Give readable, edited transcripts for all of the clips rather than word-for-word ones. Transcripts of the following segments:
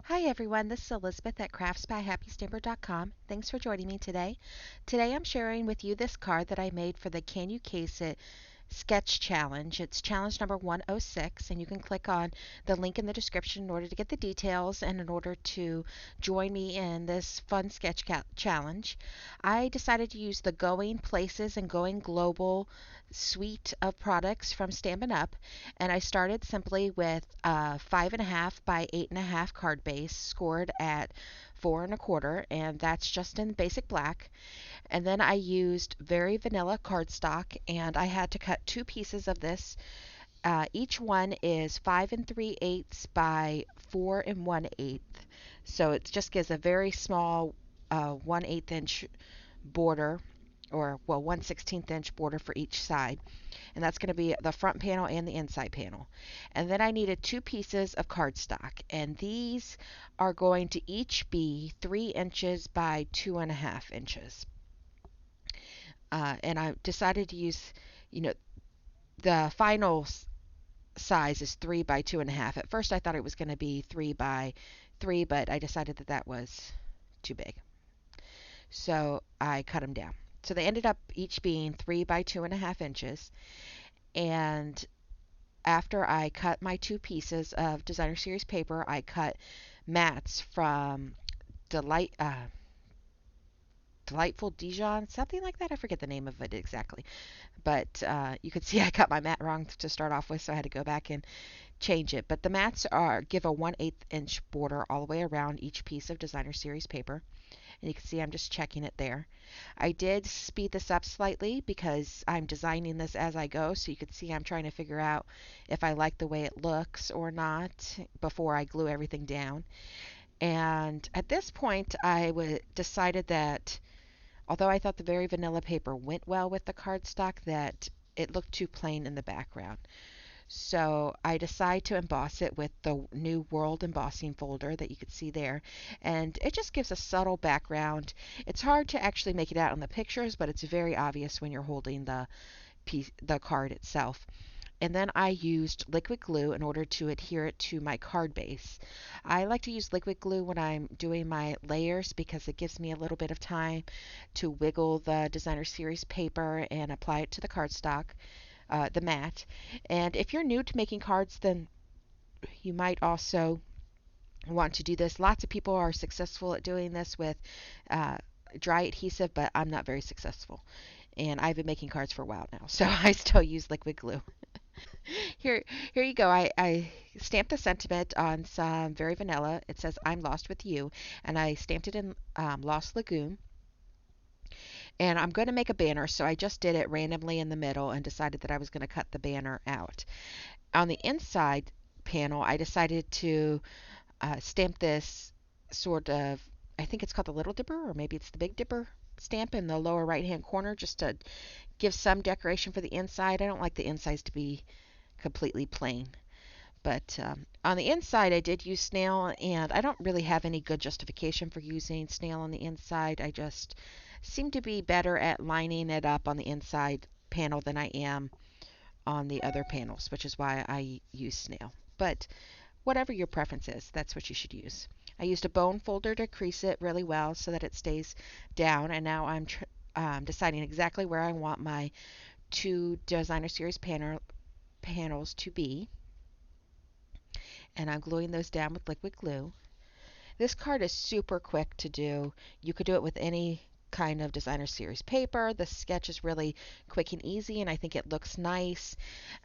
Hi everyone, this is Elizabeth at craftsbyhappystamper.com. Thanks for joining me today. Today I'm sharing with you this card that I made for the Can You Case It sketch challenge. It's challenge number 106, and you can click on the link in the description in order to get the details and in order to join me in this fun sketch challenge. I decided to use the Going Places and Going Global suite of products from Stampin' Up, and I started simply with a 5.5 by 8.5 card base scored at 4 1/4, and that's just in basic black. And then I used very vanilla cardstock, and I had to cut two pieces of this. Each one is 5 3/8 by 4 1/8, so it just gives a very small 1/8 inch border, or well, 1/16 inch border for each side, and that's going to be the front panel and the inside panel. And then I needed two pieces of cardstock, and these are going to each be 3 inches by 2.5 inches. And I decided to use, you know, the final size is 3 by 2.5. At first, I thought it was going to be 3 by 3, but I decided that that was too big. So I cut them down. So they ended up each being 3 by 2.5 inches. And after I cut my two pieces of designer series paper, I cut mats from Delight. Delightful Dijon, something like that. I forget the name of it exactly. But you could see I cut my mat wrong to start off with, so I had to go back and change it. But the mats give a 1/8 inch border all the way around each piece of designer series paper. And you can see I'm just checking it there. I did speed this up slightly because I'm designing this as I go, so you can see I'm trying to figure out if I like the way it looks or not before I glue everything down. And at this point, I decided that although I thought the very vanilla paper went well with the cardstock, that it looked too plain in the background. So I decided to emboss it with the new World embossing folder that you can see there. And it just gives a subtle background. It's hard to actually make it out in the pictures, but it's very obvious when you're holding the card itself. And then I used liquid glue in order to adhere it to my card base. I like to use liquid glue when I'm doing my layers because it gives me a little bit of time to wiggle the designer series paper and apply it to the cardstock, the mat. And if you're new to making cards, then you might also want to do this. Lots of people are successful at doing this with dry adhesive, but I'm not very successful. And I've been making cards for a while now, so I still use liquid glue. Here you go. I stamped a sentiment on some very vanilla. It says "I'm lost with you," and I stamped it in Lost Lagoon. And I'm going to make a banner, so I just did it randomly in the middle and decided that I was going to cut the banner out. On the inside panel, I decided to stamp this sort of, I think it's called the Little Dipper, or maybe it's the Big Dipper stamp in the lower right hand corner, just to give some decoration for the inside. I don't like the insides to be completely plain. But on the inside, I did use snail, and I don't really have any good justification for using snail on the inside. I just seem to be better at lining it up on the inside panel than I am on the other panels, which is why I use snail. But whatever your preference is, that's what you should use. I used a bone folder to crease it really well so that it stays down, and now I'm deciding exactly where I want my two designer series panels to be, and I'm gluing those down with liquid glue. This card is super quick to do. You could do it with any kind of designer series paper. The sketch is really quick and easy, and I think it looks nice.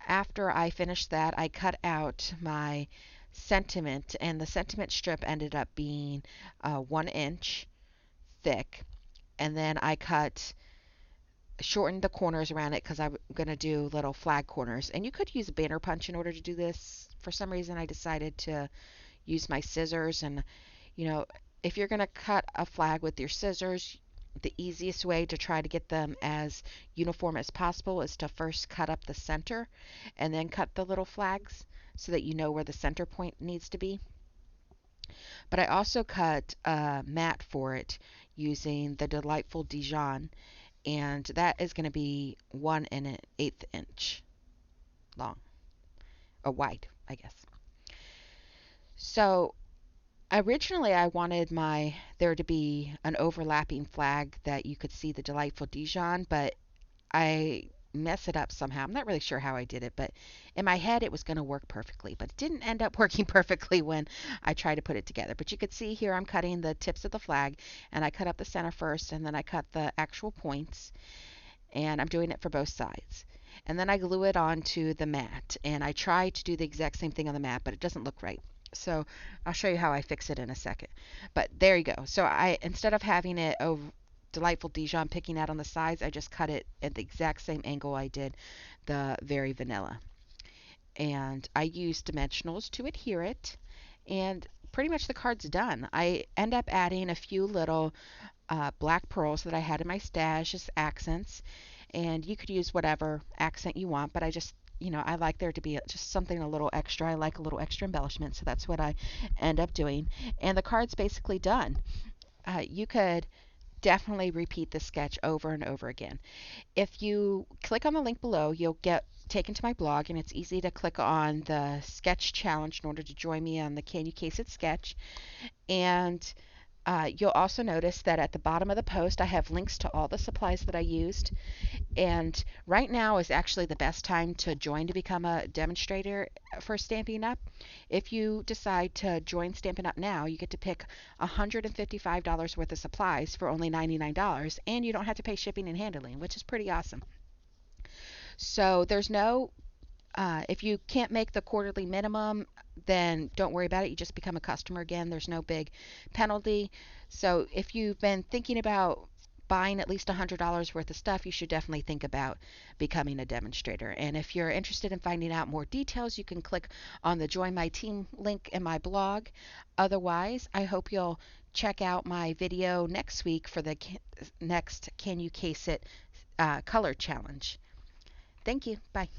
After I finished that, I cut out my sentiment, and the sentiment strip ended up being 1 inch thick. And then I shortened the corners around it because I'm going to do little flag corners. And you could use a banner punch in order to do this. For some reason, I decided to use my scissors. And, you know, if you're going to cut a flag with your scissors, the easiest way to try to get them as uniform as possible is to first cut up the center and then cut the little flags so that you know where the center point needs to be. But I also cut a mat for it using the Delightful Dijon, and that is going to be 1 1/8 inch long, or wide, I guess. So Originally, I wanted my there to be an overlapping flag that you could see the delightful Dijon, but I mess it up somehow. I'm not really sure how I did it, but in my head it was going to work perfectly, but it didn't end up working perfectly when I tried to put it together. But you could see here I'm cutting the tips of the flag, and I cut up the center first, and then I cut the actual points, and I'm doing it for both sides. And then I glue it onto the mat, and I try to do the exact same thing on the mat, but it doesn't look right. So I'll show you how I fix it in a second. But there you go. So I, instead of having it over delightful Dijon picking out on the sides, I just cut it at the exact same angle I did the very vanilla. And I use dimensionals to adhere it, and pretty much the card's done. I end up adding a few little black pearls that I had in my stash as accents, and you could use whatever accent you want, but I just, I like there to be just something a little extra. I like a little extra embellishment, so that's what I end up doing. And the card's basically done. You could definitely repeat the sketch over and over again. If you click on the link below, you'll get taken to my blog, and it's easy to click on the sketch challenge in order to join me on the Can You Case It sketch. And you'll also notice that at the bottom of the post, I have links to all the supplies that I used. And right now is actually the best time to join to become a demonstrator for Stampin' Up. If you decide to join Stampin' Up now, you get to pick $155 worth of supplies for only $99, and you don't have to pay shipping and handling, which is pretty awesome. So there's no if you can't make the quarterly minimum, then don't worry about it. You just become a customer again. There's no big penalty. So if you've been thinking about buying at least $100 worth of stuff, you should definitely think about becoming a demonstrator. And if you're interested in finding out more details, you can click on the Join My Team link in my blog. Otherwise, I hope you'll check out my video next week for the next Can You Case It color challenge. Thank you. Bye.